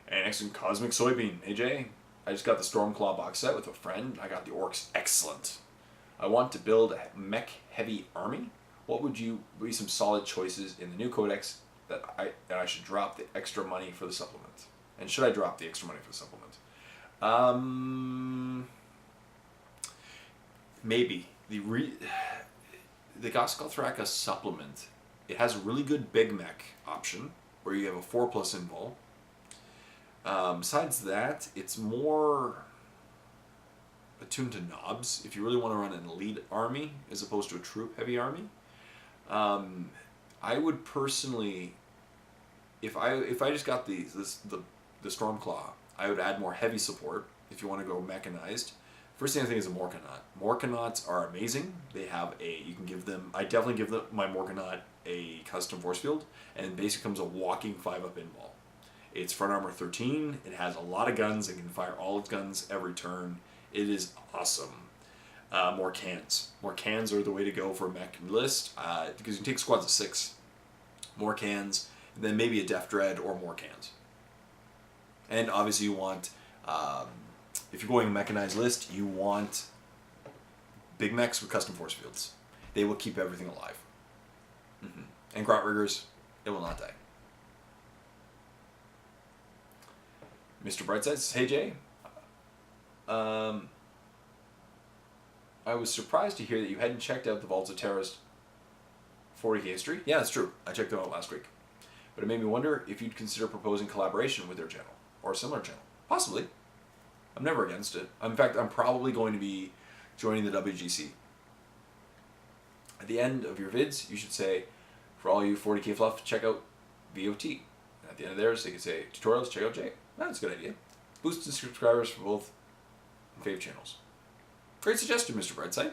And next, Cosmic Soybean. Hey Jay, I just got the Stormclaw box set with a friend. I got the orcs. Excellent. I want to build a mech-heavy army. What would be some solid choices in the new codex that I should drop the extra money for the supplement? And should I drop the extra money for the supplement? Maybe. The Goskothraka supplement, it has a really good big mech option, where you have a 4+ invul. Besides that, it's more attuned to knobs if you really want to run an elite army as opposed to a troop heavy army. I would personally, if I just got the Stormclaw, I would add more heavy support if you want to go mechanized. First thing I think is a Morkanaut. Morkanauts are amazing. They have I definitely give my Morkanaut a custom force field, and basically comes a walking 5-up invul. It's front armor 13. It has a lot of guns. It can fire all its guns every turn. It is awesome. More cans. More cans are the way to go for a mech list, because you can take squads of 6. More cans, and then maybe a Def Dread or more cans. And obviously you want, if you're going a mechanized list, you want big mechs with custom force fields. They will keep everything alive. And Grot Riggers, it will not die. Mr. Brightside says, hey Jay, I was surprised to hear that you hadn't checked out the Vaults of Terra's 40k history. Yeah, that's true. I checked them out last week. But it made me wonder if you'd consider proposing collaboration with their channel, or a similar channel. Possibly. I'm never against it. In fact, I'm probably going to be joining the WGC. At the end of your vids, you should say, for all you 40k fluff, check out VOT. And at the end of theirs, they can say, tutorials, check out Jay. That's a good idea. Boost the subscribers for both fave channels. Great suggestion, Mr. Brightside.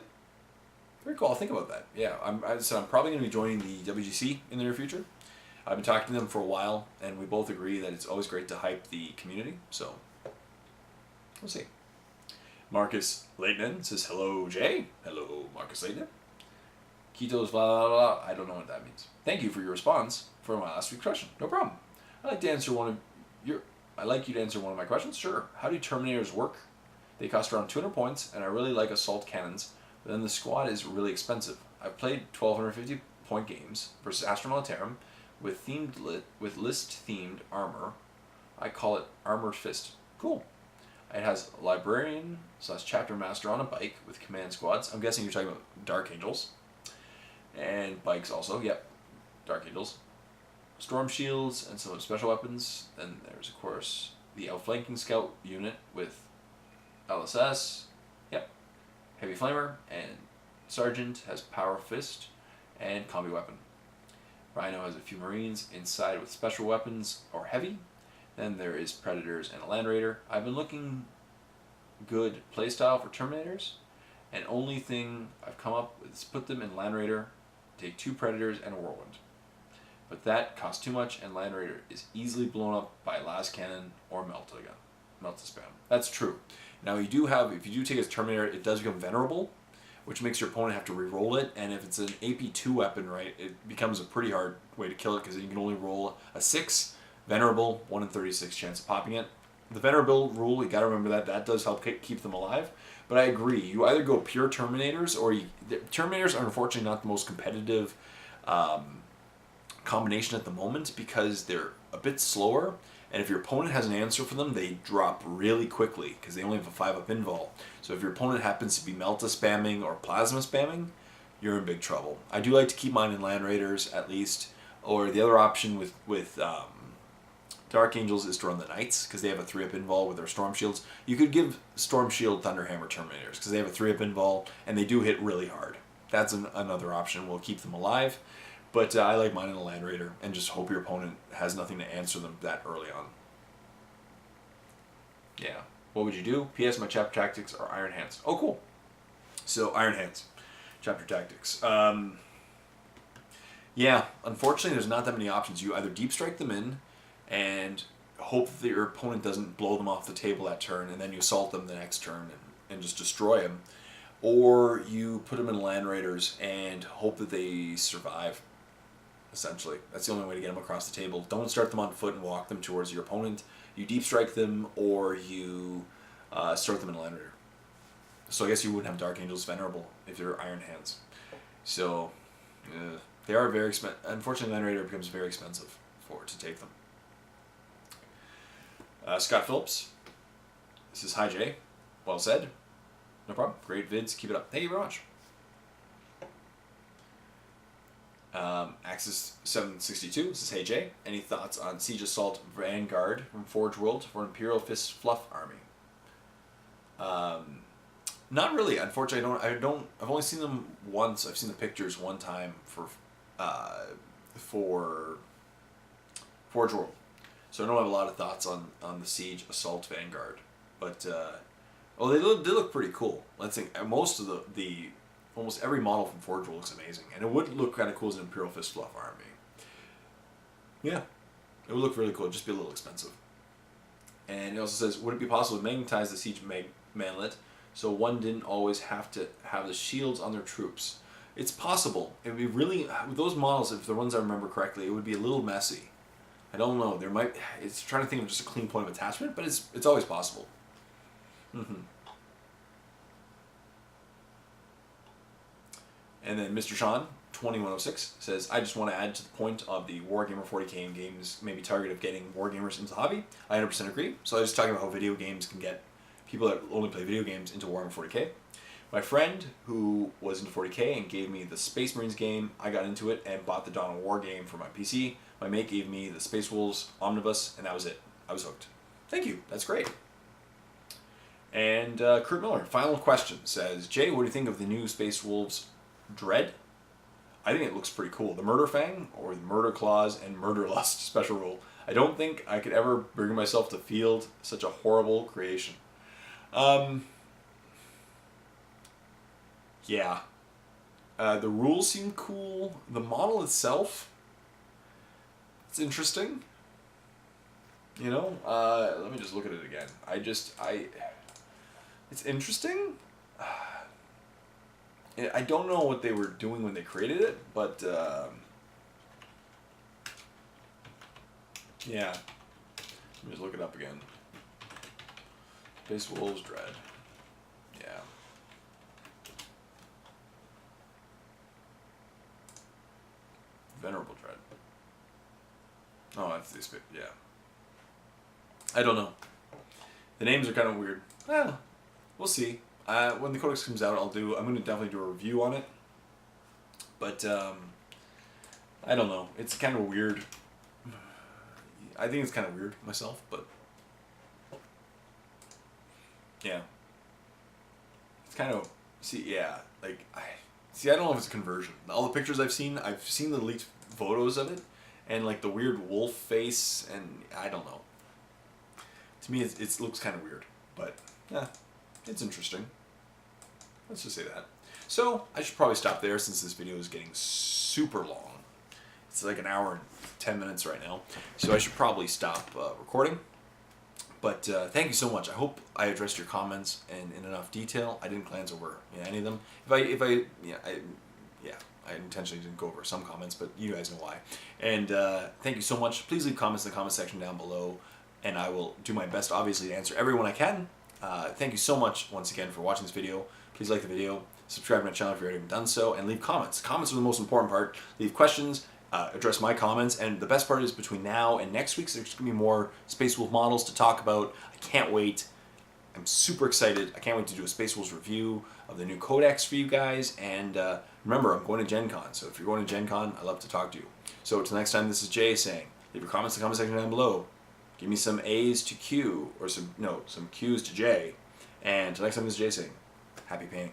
Very cool. I'll think about that. Yeah, I'm probably going to be joining the WGC in the near future. I've been talking to them for a while, and we both agree that it's always great to hype the community. So, we'll see. Marcus Leighton says, hello, Jay. Hello, Marcus Leighton. Ketos, blah, blah, blah. I don't know what that means. Thank you for your response for my last week's question. No problem. I'd like you to answer one of my questions. Sure. How do Terminators work? They cost around 200 points, and I really like assault cannons, but then the squad is really expensive. I've played 1,250 point games versus Astra Militarum with list-themed armor. I call it Armored Fist. Cool. It has Librarian/Chapter Master on a bike with command squads. I'm guessing you're talking about Dark Angels. And bikes also. Yep. Dark Angels. Storm shields and some special weapons. Then there's, of course, the outflanking scout unit with LSS. Yep. Heavy flamer. And sergeant has power fist and combi weapon. Rhino has a few Marines inside with special weapons or heavy. Then there is Predators and a Land Raider. I've been looking good playstyle for Terminators, and only thing I've come up with is put them in Land Raider, take 2 Predators and a Whirlwind. But that costs too much, and Land Raider is easily blown up by Las Cannon or Melt to spam. That's true. Now you do have, if you do take as Terminator, it does become Venerable, which makes your opponent have to re-roll it, and if it's an AP2 weapon, right, it becomes a pretty hard way to kill it because you can only roll a 6, Venerable, 1 in 36 chance of popping it. The Venerable rule, you gotta remember that does help keep them alive, but I agree, you either go pure Terminators, or Terminators are unfortunately not the most competitive combination at the moment because they're a bit slower, and if your opponent has an answer for them, they drop really quickly because they only have a 5-up invul. So if your opponent happens to be Melta spamming or Plasma spamming, you're in big trouble. I do like to keep mine in Land Raiders at least, or the other option with Dark Angels is to run the Knights because they have a 3-up invul with their Storm Shields. You could give Storm Shield Thunderhammer Terminators because they have a 3-up invul and they do hit really hard. That's another option. We'll keep them alive. But I like mine in a Land Raider and just hope your opponent has nothing to answer them that early on. Yeah. What would you do? P.S. My chapter tactics are Iron Hands. Oh, cool. So, Iron Hands. Chapter tactics. Yeah, unfortunately, there's not that many options. You either deep strike them in and hope that your opponent doesn't blow them off the table that turn, and then you assault them the next turn and just destroy them. Or you put them in Land Raiders and hope that they survive. Essentially, that's the only way to get them across the table. Don't start them on foot and walk them towards your opponent. You deep strike them, or you start them in a Land Raider. So I guess you wouldn't have Dark Angels Venerable if they're Iron Hands. So they are very expensive. Unfortunately, Land Raider becomes very expensive to take them. Scott Phillips, this is Hi Jay. Well said. No problem. Great vids. Keep it up. Thank you very much. Axis 762 says, Hey Jay, any thoughts on Siege Assault Vanguard from Forge World for Imperial Fist Fluff Army? Not really. Unfortunately, I've only seen them once. I've seen the pictures one time for Forge World. So I don't have a lot of thoughts on the Siege Assault Vanguard. But, they look pretty cool. Let's think, almost every model from Forge World looks amazing. And it would look kind of cool as an Imperial Fist Fluff Army. Yeah. It would look really cool. It'd just be a little expensive. And it also says, would it be possible to magnetize the Siege Manlet so one didn't always have to have the shields on their troops? It's possible. It would be really, with those models, if the ones I remember correctly, it would be a little messy. I don't know. It's trying to think of just a clean point of attachment, but it's always possible. Mm-hmm. And then Mr. Sean, 2106, says, I just want to add to the point of the Wargamer 40k games maybe target of getting wargamers into the hobby. I 100% agree. So I was just talking about how video games can get people that only play video games into Wargamer 40k. My friend who was into 40k and gave me the Space Marines game, I got into it and bought the Dawn of War game for my PC. My mate gave me the Space Wolves Omnibus, and that was it. I was hooked. Thank you. That's great. And Kurt Miller, final question, says, Jay, what do you think of the new Space Wolves Dread? I think it looks pretty cool. The Murder Fang, or the Murder Claws and Murder Lust special rule. I don't think I could ever bring myself to field such a horrible creation. Yeah. The rules seem cool. The model itself, it's interesting. Let me just look at it again. It's interesting. I don't know what they were doing when they created it, but yeah. Let me just look it up again. Space Wolves Dread. Yeah. Venerable Dread. Oh, that's the space. Yeah. I don't know. The names are kind of weird. Well, we'll see. When the codex comes out, I'm going to definitely do a review on it. But, I don't know. It's kind of weird. I think it's kind of weird myself, but yeah. It's kind of, I don't know if it's a conversion. All the pictures I've seen the leaked photos of it, and like the weird wolf face, and I don't know. To me, it looks kind of weird, but yeah, it's interesting. Let's just say that. So I should probably stop there since this video is getting super long. It's like an hour and 10 minutes right now, so I should probably stop recording. But thank you so much. I hope I addressed your comments in enough detail. I didn't glance over any of them. I intentionally didn't go over some comments, but you guys know why. And thank you so much. Please leave comments in the comment section down below, and I will do my best, obviously, to answer everyone I can. Thank you so much once again for watching this video. Please like the video, subscribe to my channel if you already haven't done so, and leave comments. Comments are the most important part. Leave questions, address my comments, and the best part is between now and next week, so there's going to be more Space Wolf models to talk about. I can't wait. I'm super excited. I can't wait to do a Space Wolves review of the new codex for you guys. And remember, I'm going to Gen Con, so if you're going to Gen Con, I'd love to talk to you. So until next time, this is Jay saying, leave your comments in the comment section down below. Give me some A's to Q, or some Q's to J. And until next time, this is Jay saying, happy painting.